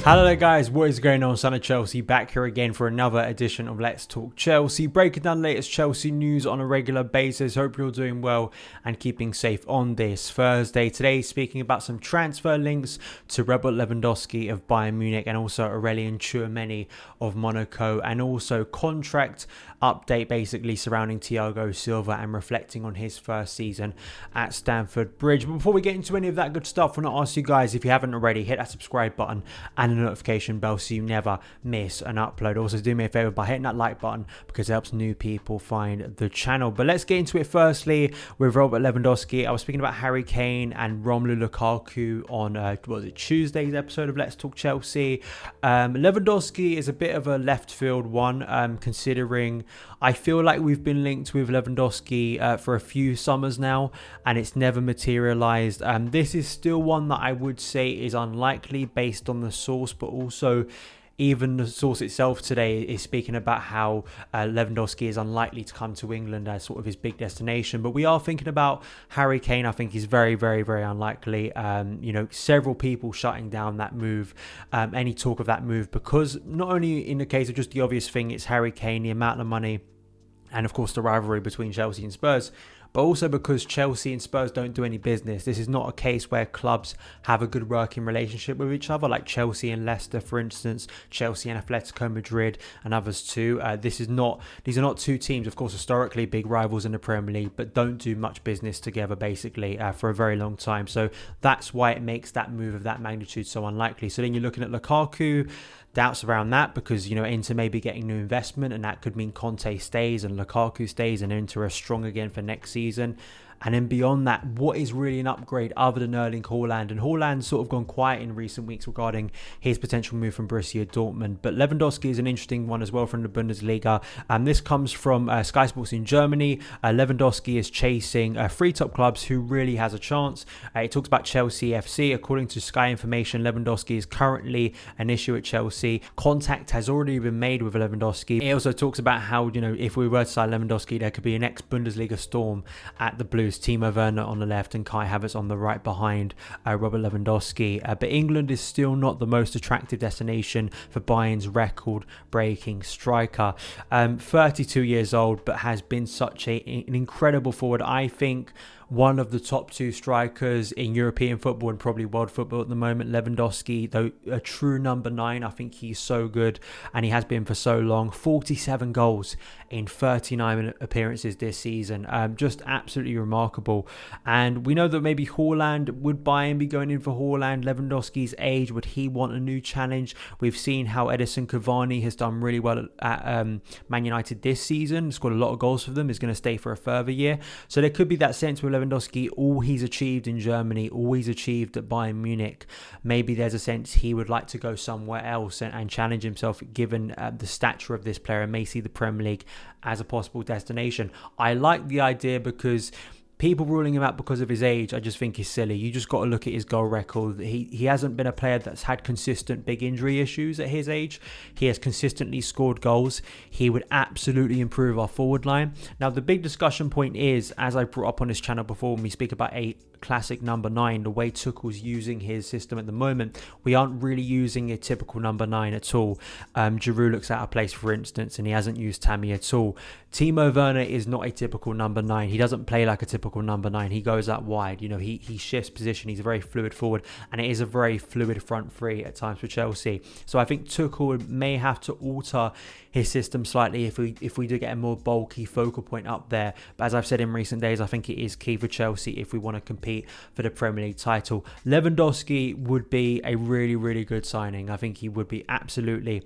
Hello there guys, what is going on? SonOfChelsea back here again for another edition of Let's Talk Chelsea, breaking down the latest Chelsea news on a regular basis. Hope you're doing well and keeping safe on this Thursday. Today speaking about some transfer links to Robert Lewandowski of Bayern Munich and also Aurelien Tchouameni of Monaco, and also contract update basically surrounding Thiago Silva and reflecting on his first season at Stamford Bridge. But before we get into any of that good stuff, I want to ask you guys, if you haven't already, hit that subscribe button and the notification bell so you never miss an upload. Also do me a favor by hitting that like button because it helps new people find the channel. But let's get into it firstly with Robert Lewandowski. I was speaking about Harry Kane and Romelu Lukaku on Tuesday's episode of Let's Talk Chelsea. Lewandowski is a bit of a left field one, considering I feel like we've been linked with Lewandowski for a few summers now and it's never materialized. This is still one that I would say is unlikely based on the source, but also even the source itself today is speaking about how Lewandowski is unlikely to come to England as sort of his big destination. But we are thinking about Harry Kane. I think he's very, very, very unlikely. Several people shutting down that move, any talk of that move, because not only in the case of just the obvious thing, it's Harry Kane, the amount of money, and of course the rivalry between Chelsea and Spurs, but also because Chelsea and Spurs don't do any business. This is not a case where clubs have a good working relationship with each other, like Chelsea and Leicester, for instance, Chelsea and Atletico Madrid and others too. These are not two teams, of course, historically big rivals in the Premier League, but don't do much business together basically for a very long time. So that's why it makes that move of that magnitude so unlikely. So then you're looking at Lukaku. Doubts around that because, Inter may be getting new investment and that could mean Conte stays and Lukaku stays and Inter are strong again for next season. And then beyond that, what is really an upgrade other than Erling Haaland? And Haaland's sort of gone quiet in recent weeks regarding his potential move from Borussia Dortmund. But Lewandowski is an interesting one as well from the Bundesliga. And this comes from Sky Sports in Germany. Lewandowski is chasing three top clubs who really has a chance. It talks about Chelsea FC. According to Sky Information, Lewandowski is currently an issue at Chelsea. Contact has already been made with Lewandowski. It also talks about how, if we were to sign Lewandowski, there could be an ex-Bundesliga storm at the Blues. Timo Werner on the left and Kai Havertz on the right behind Robert Lewandowski. But England is still not the most attractive destination for Bayern's record-breaking striker. 32 years old, but has been such an incredible forward. I think one of the top two strikers in European football and probably world football at the moment. Lewandowski, though a true number 9, I think he's so good and he has been for so long. 47 goals in 39 appearances this season. Just absolutely remarkable. And we know that maybe Haaland, would Bayern be going in for Haaland? Lewandowski's age, would he want a new challenge? We've seen how Edison Cavani has done really well at Man United this season. Scored a lot of goals for them, is going to stay for a further year. So there could be that sense with Lewandowski, all he's achieved in Germany, all he's achieved at Bayern Munich, maybe there's a sense he would like to go somewhere else and challenge himself, given the stature of this player, and may see the Premier League as a possible destination. I like the idea because people ruling him out because of his age, I just think is silly. You just got to look at his goal record. He hasn't been a player that's had consistent big injury issues at his age. He has consistently scored goals. He would absolutely improve our forward line. Now, the big discussion point is, as I brought up on this channel before when we speak about a classic number 9, the way Tuchel's using his system at the moment, we aren't really using a typical number 9 at all. Giroud looks out of place, for instance, and he hasn't used Tammy at all. Timo Werner is not a typical number 9. He doesn't play like a typical number 9. He goes out wide. He shifts position. He's a very fluid forward, and it is a very fluid front three at times for Chelsea. So I think Tuchel may have to alter his system slightly if we do get a more bulky focal point up there. But as I've said in recent days, I think it is key for Chelsea if we want to compete for the Premier League title. Lewandowski would be a really, really good signing. I think he would be absolutely.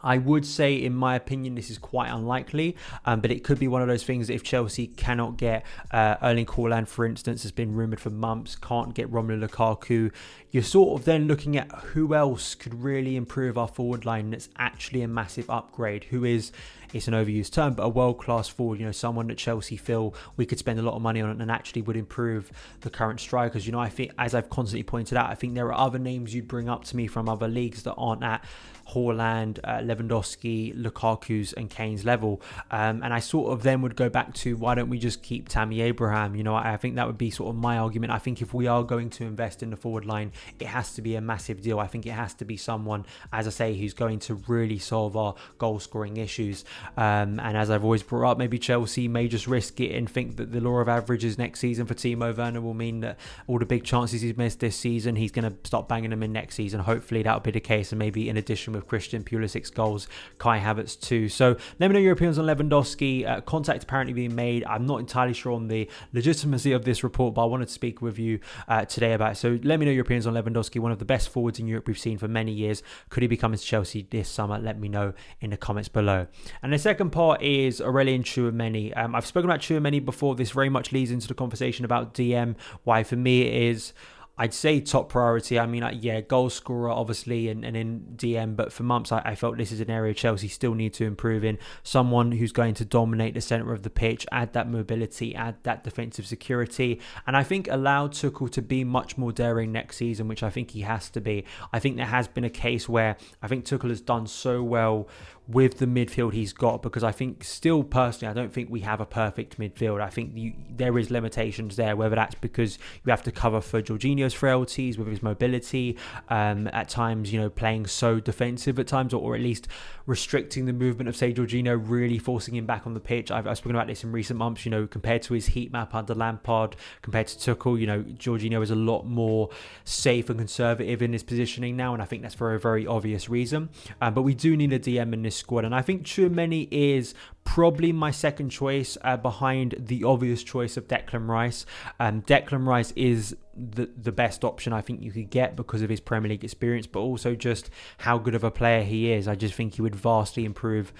I would say, in my opinion, this is quite unlikely, but it could be one of those things that if Chelsea cannot get Erling Haaland, for instance, has been rumoured for months, can't get Romelu Lukaku, you're sort of then looking at who else could really improve our forward line that's actually a massive upgrade, who is it's an overused term, but a world-class forward, someone that Chelsea feel we could spend a lot of money on and actually would improve the current strikers. I think, as I've constantly pointed out, I think there are other names you'd bring up to me from other leagues that aren't at Haaland, Lewandowski, Lukaku's and Kane's level, and I sort of then would go back to, why don't we just keep Tammy Abraham? I think that would be sort of my argument. I think if we are going to invest in the forward line, it has to be a massive deal. I think it has to be someone, as I say, who's going to really solve our goal scoring issues, and as I've always brought up, maybe Chelsea may just risk it and think that the law of averages next season for Timo Werner will mean that all the big chances he's missed this season, he's going to start banging them in next season. Hopefully that'll be the case, and maybe in addition with Christian Pulisic's goals, Kai Havertz too. So let me know your opinions on Lewandowski. Contact apparently being made. I'm not entirely sure on the legitimacy of this report, but I wanted to speak with you today about it. So let me know your opinions on Lewandowski, one of the best forwards in Europe we've seen for many years. Could he be coming to Chelsea this summer? Let me know in the comments below. And the second part is Aurelien Tchouameni. I've spoken about Tchouameni before. This very much leads into the conversation about DM. Why for me it is, I'd say, top priority. I mean, goal scorer, obviously, and in DM, but for months, I felt this is an area Chelsea still need to improve in. Someone who's going to dominate the centre of the pitch, add that mobility, add that defensive security, and I think allow Tuchel to be much more daring next season, which I think he has to be. I think there has been a case where I think Tuchel has done so well with the midfield he's got, because I think still personally, I don't think we have a perfect midfield. I think there is limitations there, whether that's because you have to cover for Jorginho's frailties with his mobility, at times, playing so defensive at times, or at least restricting the movement of, say, Jorginho, really forcing him back on the pitch. I've spoken about this in recent months, compared to his heat map under Lampard, compared to Tuchel, Jorginho is a lot more safe and conservative in his positioning now, and I think that's for a very obvious reason. But we do need a DM in this squad, and I think Tchouameni is probably my second choice behind the obvious choice of Declan Rice. Declan Rice is the best option I think you could get because of his Premier League experience, but also just how good of a player he is. I just think he would vastly improve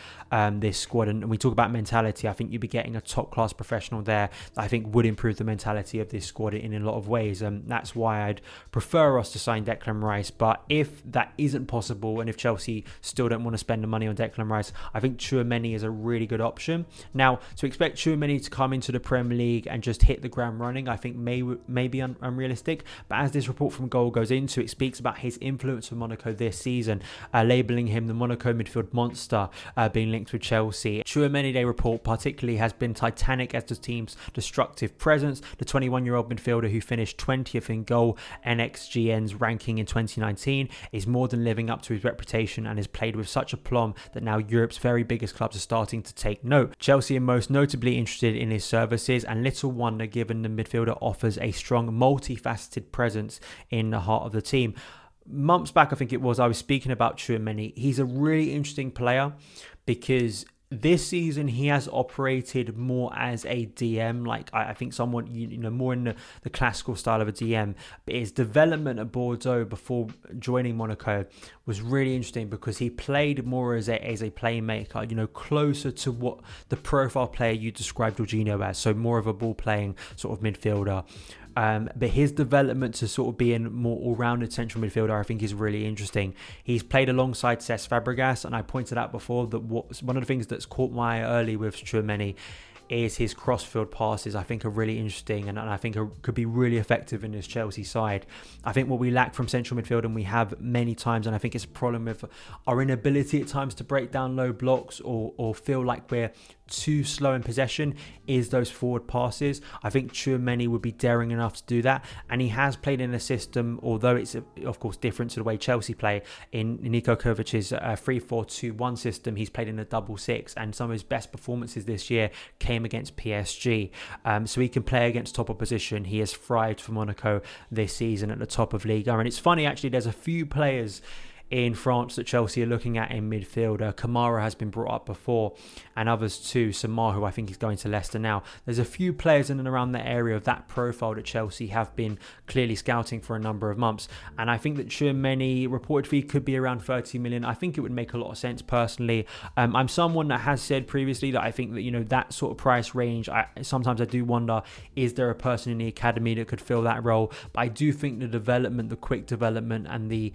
this squad, and we talk about mentality. I think you'd be getting a top class professional there that I think would improve the mentality of this squad in a lot of ways, and that's why I'd prefer us to sign Declan Rice. But if that isn't possible, and if Chelsea still don't want to spend the money on Declan Rice, I think Tchouameni is a really good option. Now, to expect Tchouameni to come into the Premier League and just hit the ground running, I think may be unrealistic. But as this report from Goal goes into, it speaks about his influence for Monaco this season, labelling him the Monaco midfield monster, being linked with Chelsea. Tchouameni, they report, particularly has been titanic as the team's destructive presence. The 21-year-old midfielder, who finished 20th in goal NXGN's ranking in 2019, is more than living up to his reputation and is played with such aplomb that now Europe's very biggest clubs are starting to take note. Chelsea are most notably interested in his services, and little wonder given the midfielder offers a strong, multifaceted presence in the heart of the team. Months back, I think it was, I was speaking about Tchouameni. He's a really interesting player because this season he has operated more as a DM, like I think someone, more in the classical style of a DM. But his development at Bordeaux before joining Monaco was really interesting because he played more as a playmaker, closer to what the profile player you described Jorginho as, so more of a ball playing sort of midfielder. But his development to sort of being more all-rounded central midfielder, I think, is really interesting. He's played alongside Cesc Fabregas, and I pointed out before that one of the things that's caught my eye early with Tchouameni is his cross-field passes. I think are really interesting, and I think could be really effective in this Chelsea side. I think what we lack from central midfield, and we have many times, and I think it's a problem with our inability at times to break down low blocks or feel like we're too slow in possession, is those forward passes. I think Tchouameni would be daring enough to do that, and he has played in a system, although it's of course different to the way Chelsea play, in Niko Kovac's 3-4-2-1 system. He's played in a 6-6, and some of his best performances this year came against PSG, so he can play against top opposition. He has thrived for Monaco this season at the top of Ligue 1, and it's funny actually, there's a few players in France that Chelsea are looking at in midfield. Kamara has been brought up before, and others too. Samar, who I think is going to Leicester now. There's a few players in and around that area of that profile that Chelsea have been clearly scouting for a number of months, and I think that Tchouameni reported fee could be around 30 million. I think it would make a lot of sense personally. I'm someone that has said previously that I think that that sort of price range, sometimes I do wonder, is there a person in the academy that could fill that role? But I do think the development, the quick development, and the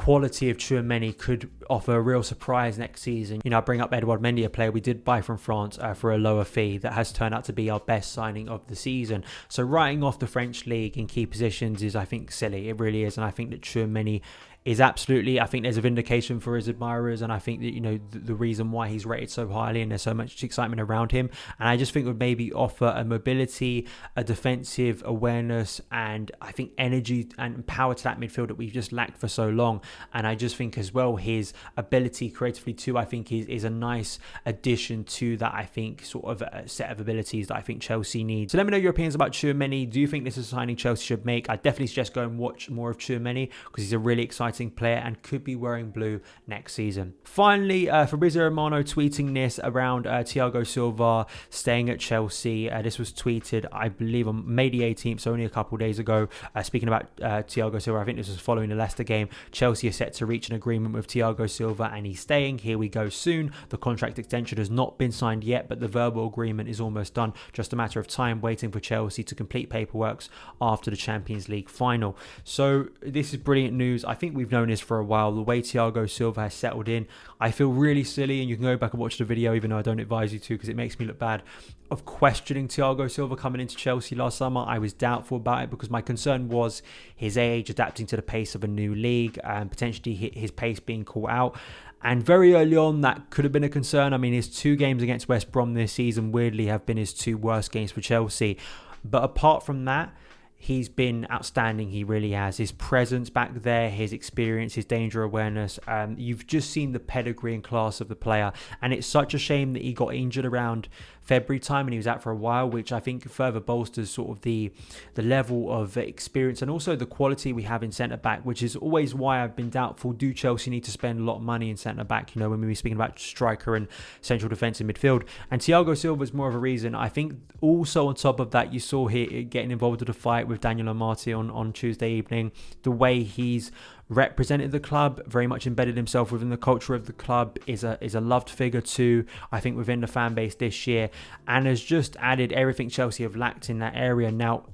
quality of Tchouaméni could offer a real surprise next season. I bring up Edouard Mendy, a player we did buy from France for a lower fee that has turned out to be our best signing of the season. So writing off the French league in key positions is, I think, silly. It really is. And I think that Tchouaméni is absolutely, I think there's a vindication for his admirers, and I think that, the reason why he's rated so highly and there's so much excitement around him, and I just think would maybe offer a mobility, a defensive awareness, and I think energy and power to that midfield that we've just lacked for so long. And I just think as well, his ability creatively too, I think is a nice addition to that, I think, sort of a set of abilities that I think Chelsea needs. So let me know your opinions about Tchouaméni. Do you think this is a signing Chelsea should make? I definitely suggest go and watch more of Tchouaméni because he's a really exciting player and could be wearing blue next season. Finally, Fabrizio Romano tweeting this around Thiago Silva staying at Chelsea. This was tweeted, I believe, on May the 18th, so only a couple of days ago. Speaking about Thiago Silva, I think this was following the Leicester game. Chelsea are set to reach an agreement with Thiago Silva and he's staying. Here we go soon. The contract extension has not been signed yet, but the verbal agreement is almost done. Just a matter of time waiting for Chelsea to complete paperwork after the Champions League final. So this is brilliant news. I think we've known this for a while. The way Thiago Silva has settled in, I feel really silly, and you can go back and watch the video, even though I don't advise you to because it makes me look bad, of questioning Thiago Silva coming into Chelsea last summer. I was doubtful about it because my concern was his age, adapting to the pace of a new league, and potentially his pace being caught out. And very early on, that could have been a concern. I mean, his 2 games against West Brom this season weirdly have been his 2 worst games for Chelsea. But apart from that, he's been outstanding. He really has. His presence back there, his experience, his danger awareness. You've just seen the pedigree and class of the player. And it's such a shame that he got injured around February time and he was out for a while, which I think further bolsters sort of the level of experience and also the quality we have in centre-back, which is always why I've been doubtful. Do Chelsea need to spend a lot of money in centre-back, when we were speaking about striker and central defence and midfield? And Thiago Silva is more of a reason. I think also on top of that, you saw here getting involved in a fight with Daniel Amati on Tuesday evening. The way he's represented the club, very much embedded himself within the culture of the club, is a loved figure too, I think, within the fan base this year, and has just added everything Chelsea have lacked in that area. Now,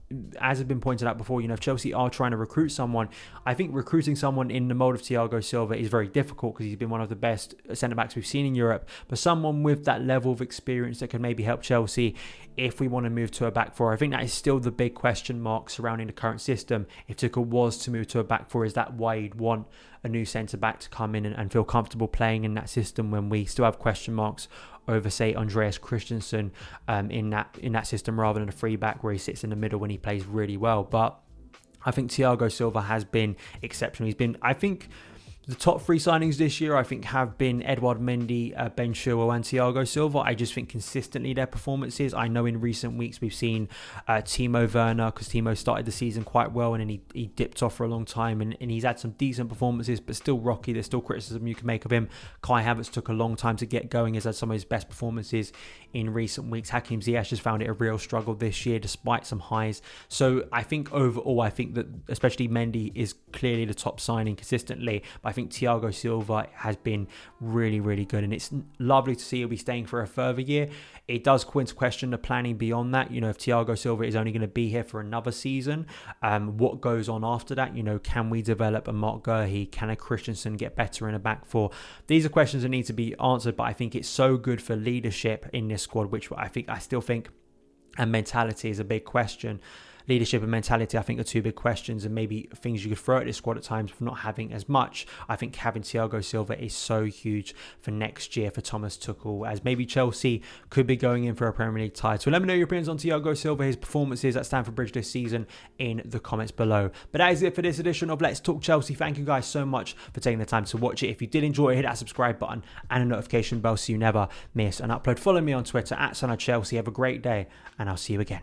as has been pointed out before, if Chelsea are trying to recruit someone, I think recruiting someone in the mould of Thiago Silva is very difficult because he's been one of the best centre-backs we've seen in Europe, but someone with that level of experience that can maybe help Chelsea if we want to move to a back four. I think that is still the big question mark surrounding the current system. If Tuchel was to move to a back four, is that why you'd want a new centre-back to come in and feel comfortable playing in that system when we still have question marks over, say, Andreas Christensen in that system, rather than a free back where he sits in the middle when he plays really well? But I think Thiago Silva has been exceptional. He's been, I think, the top 3 signings this year, I think, have been Edouard Mendy, Ben Chilwell and Thiago Silva. I just think consistently their performances. I know in recent weeks we've seen Timo Werner, because Timo started the season quite well and then he dipped off for a long time and he's had some decent performances, but still rocky. There's still criticism you can make of him. Kai Havertz took a long time to get going, has had some of his best performances in recent weeks. Hakim Ziyech has found it a real struggle this year despite some highs. So I think overall, I think that especially Mendy is clearly the top signing consistently, but I think Thiago Silva has been really, really good, and it's lovely to see he'll be staying for a further year. It does call into question the planning beyond that. If Thiago Silva is only going to be here for another season, what goes on after that? Can we develop a Mark Guehi? Can a Christensen get better in a back four? These are questions that need to be answered, but I think it's so good for leadership in this squad, which I still think, and mentality is a big question. Leadership and mentality, I think, are 2 big questions, and maybe things you could throw at this squad at times for not having as much. I think having Thiago Silva is so huge for next year for Thomas Tuchel, as maybe Chelsea could be going in for a Premier League title. Let me know your opinions on Thiago Silva, his performances at Stamford Bridge this season, in the comments below. But that is it for this edition of Let's Talk Chelsea. Thank you guys so much for taking the time to watch it. If you did enjoy it, hit that subscribe button and a notification bell so you never miss an upload. Follow me on Twitter at SonOfChelsea. Have a great day, and I'll see you again.